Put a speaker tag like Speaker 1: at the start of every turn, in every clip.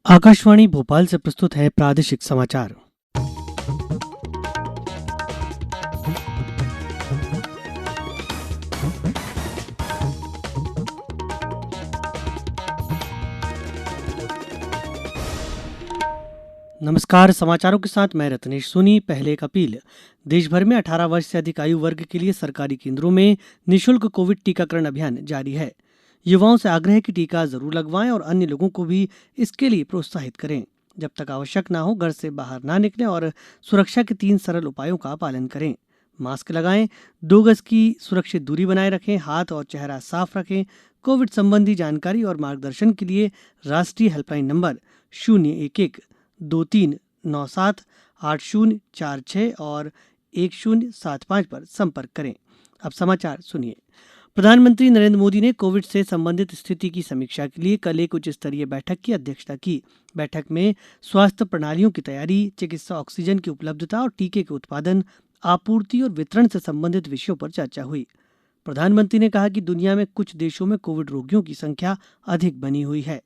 Speaker 1: आकाशवाणी भोपाल से प्रस्तुत है प्रादेशिक समाचार। नमस्कार, समाचारों के साथ मैं रत्नेश सोनी। पहले एक अपील। देश भर में 18 वर्ष से अधिक आयु वर्ग के लिए सरकारी केंद्रों में निःशुल्क कोविड टीकाकरण अभियान जारी है। युवाओं से आग्रह है कि टीका जरूर लगवाएं और अन्य लोगों को भी इसके लिए प्रोत्साहित करें। जब तक आवश्यक ना हो घर से बाहर ना निकलें और सुरक्षा के 3 सरल उपायों का पालन करें। मास्क लगाएं, 2 गज की सुरक्षित दूरी बनाए रखें, हाथ और चेहरा साफ रखें। कोविड संबंधी जानकारी और मार्गदर्शन के लिए राष्ट्रीय हेल्पलाइन नंबर 011-2397-8046 और 1075 पर संपर्क करें। अब समाचार सुनिए। प्रधानमंत्री नरेंद्र मोदी ने कोविड से संबंधित स्थिति की समीक्षा के लिए कल एक उच्च स्तरीय बैठक की अध्यक्षता की। बैठक में स्वास्थ्य प्रणालियों की तैयारी, चिकित्सा ऑक्सीजन की उपलब्धता और टीके के उत्पादन, आपूर्ति और वितरण से संबंधित विषयों पर चर्चा हुई। प्रधानमंत्री ने कहा कि दुनिया में कुछ देशों में कोविड रोगियों की संख्या अधिक बनी हुई है।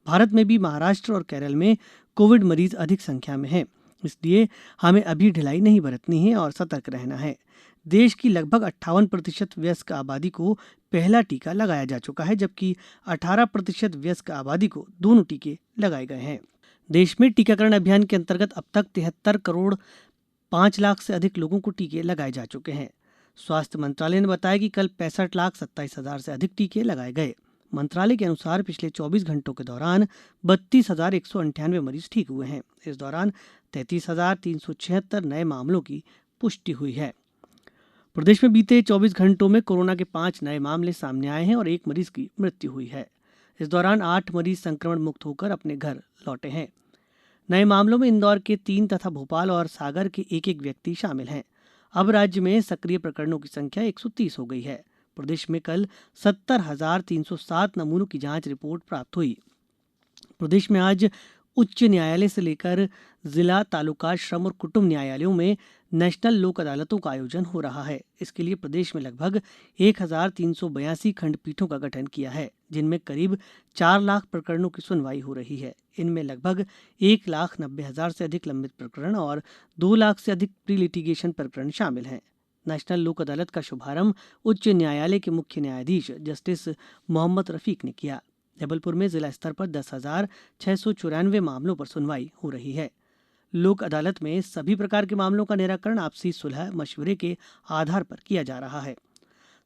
Speaker 1: भारत में भी महाराष्ट्र और केरल में कोविड मरीज अधिक संख्या में हैं। इसलिए हमें अभी ढिलाई नहीं बरतनी है और सतर्क रहना है। देश की लगभग 58% वयस्क आबादी को पहला टीका लगाया जा चुका है, जबकि 18% वयस्क आबादी को दोनों टीके लगाए गए हैं। देश में टीकाकरण अभियान के अंतर्गत अब तक 73 करोड़ 5 लाख से अधिक लोगों को टीके लगाए जा चुके हैं। स्वास्थ्य मंत्रालय ने बताया कि कल 65 लाख 27 हजार से अधिक टीके लगाए गए। मंत्रालय के अनुसार पिछले 24 घंटों के दौरान 32,198 मरीज ठीक हुए हैं। इस दौरान 33,376 नए मामलों की पुष्टि हुई है। प्रदेश में बीते 24 घंटों में कोरोना के 5 नए मामले सामने आए हैं और 1 मरीज की मृत्यु हुई है। इस दौरान 8 मरीज संक्रमण मुक्त होकर अपने घर लौटे हैं। नए मामलों में इंदौर के 3 तथा भोपाल और सागर के एक एक व्यक्ति शामिल हैं। अब राज्य में सक्रिय प्रकरणों की संख्या 130 हो गई है। प्रदेश में कल 70,307 नमूनों की जांच रिपोर्ट प्राप्त हुई। प्रदेश में आज उच्च न्यायालय से लेकर जिला, तालुका, श्रम और कुटुंब न्यायालयों में नेशनल लोक अदालतों का आयोजन हो रहा है। इसके लिए प्रदेश में लगभग 1,382 खंडपीठों का गठन किया है, जिनमें करीब 4 लाख प्रकरणों की सुनवाई हो रही है। इनमें लगभग 1,90,000 से अधिक लंबित प्रकरण और 2 लाख से अधिक प्री लिटिगेशन प्रकरण शामिल हैं। नेशनल लोक अदालत का शुभारंभ उच्च न्यायालय के मुख्य न्यायाधीश जस्टिस मोहम्मद रफीक ने किया। जबलपुर में जिला स्तर पर 10,694 मामलों पर सुनवाई हो रही है। लोक अदालत में सभी प्रकार के मामलों का निराकरण आपसी सुलह मशवरे के आधार पर किया जा रहा है।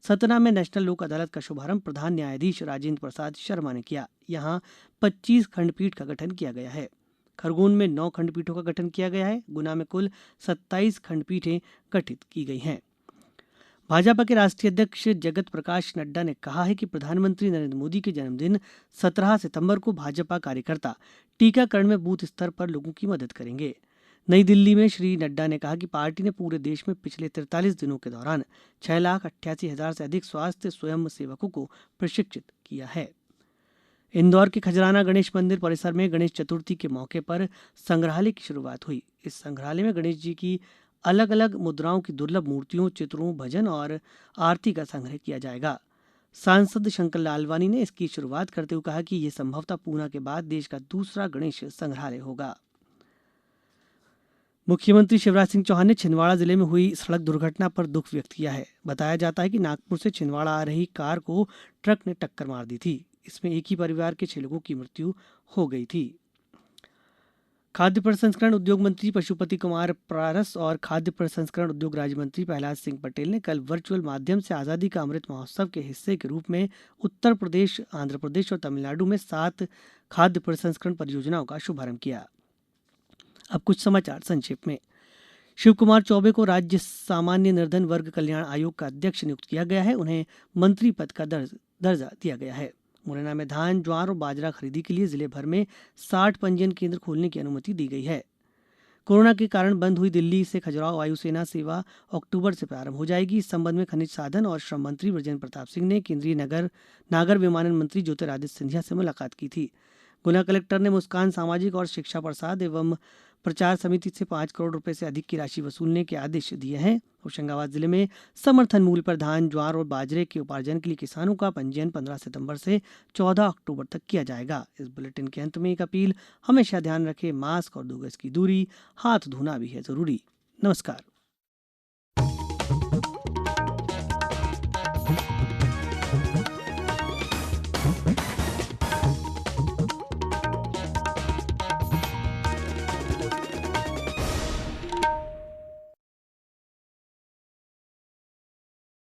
Speaker 1: सतना में नेशनल लोक अदालत का शुभारंभ प्रधान न्यायाधीश राजेंद्र प्रसाद शर्मा ने किया। यहां 25 खंडपीठ का गठन किया गया है। खरगोन में 9 खंडपीठों का गठन किया गया है। गुना में कुल 27 खंडपीठें गठित की गई हैं। भाजपा के राष्ट्रीय अध्यक्ष जगत प्रकाश नड्डा ने कहा है कि प्रधानमंत्री नरेंद्र मोदी के जन्मदिन 17 सितंबर को भाजपा कार्यकर्ता टीकाकरण में बूथ स्तर पर लोगों की मदद करेंगे। नई दिल्ली में श्री नड्डा ने कहा कि पार्टी ने पूरे देश में पिछले 43 दिनों के दौरान 6,88,000 से अधिक स्वास्थ्य स्वयं सेवकों को प्रशिक्षित किया है। इंदौर के खजराना गणेश मंदिर परिसर में गणेश चतुर्थी के मौके पर संग्रहालय की शुरुआत हुई। इस संग्रहालय में गणेश जी की अलग अलग मुद्राओं की दुर्लभ मूर्तियों, चित्रों, भजन और आरती का संग्रह किया जाएगा। सांसद शंकर लालवानी ने इसकी शुरुआत करते हुए कहा कि यह संभवतः पूना के बाद देश का दूसरा गणेश संग्रहालय होगा। मुख्यमंत्री शिवराज सिंह चौहान ने छिंदवाड़ा जिले में हुई सड़क दुर्घटना पर दुख व्यक्त किया है। बताया जाता है कि नागपुर से छिंदवाड़ा आ रही कार को ट्रक ने टक्कर मार दी थी। इसमें एक ही परिवार के 6 लोगों की मृत्यु हो गई थी। खाद्य प्रसंस्करण उद्योग मंत्री पशुपति कुमार पारस और खाद्य प्रसंस्करण उद्योग राज्य मंत्री प्रहलाद सिंह पटेल ने कल वर्चुअल माध्यम से आजादी का अमृत महोत्सव के हिस्से के रूप में उत्तर प्रदेश, आंध्र प्रदेश और तमिलनाडु में 7 खाद्य प्रसंस्करण परियोजनाओं का शुभारंभ किया। अब कुछ समाचार संक्षेप में। शिव कुमार चौबे को राज्य सामान्य निर्धन वर्ग कल्याण आयोग का अध्यक्ष नियुक्त किया गया है। उन्हें मंत्री पद का दर्जा दिया गया है। मुरैना में धान, ज्वार और बाजरा खरीदी के लिए जिले भर में 60 पंजीयन केंद्र खोलने की अनुमति दी गई है। कोरोना के कारण बंद हुई दिल्ली से खजुराहो वायुसेना सेवा अक्टूबर से प्रारंभ हो जाएगी। इस संबंध में खनिज साधन और श्रम मंत्री बृजेंद्र प्रताप सिंह ने केंद्रीय नागर विमानन मंत्री ज्योतिरादित्य सिंधिया से मुलाकात की थी। गुना कलेक्टर ने मुस्कान सामाजिक और शिक्षा प्रसाद एवं प्रचार समिति से 5 करोड़ रुपए से अधिक की राशि वसूलने के आदेश दिए हैं। होशंगाबाद जिले में समर्थन मूल्य पर धान, ज्वार और बाजरे के उपार्जन के लिए किसानों का पंजीयन 15 सितंबर से 14 अक्टूबर तक किया जाएगा। इस बुलेटिन के अंत में एक अपील, हमेशा ध्यान रखें, मास्क और 2 गज की दूरी, हाथ धोना भी है जरूरी। नमस्कार।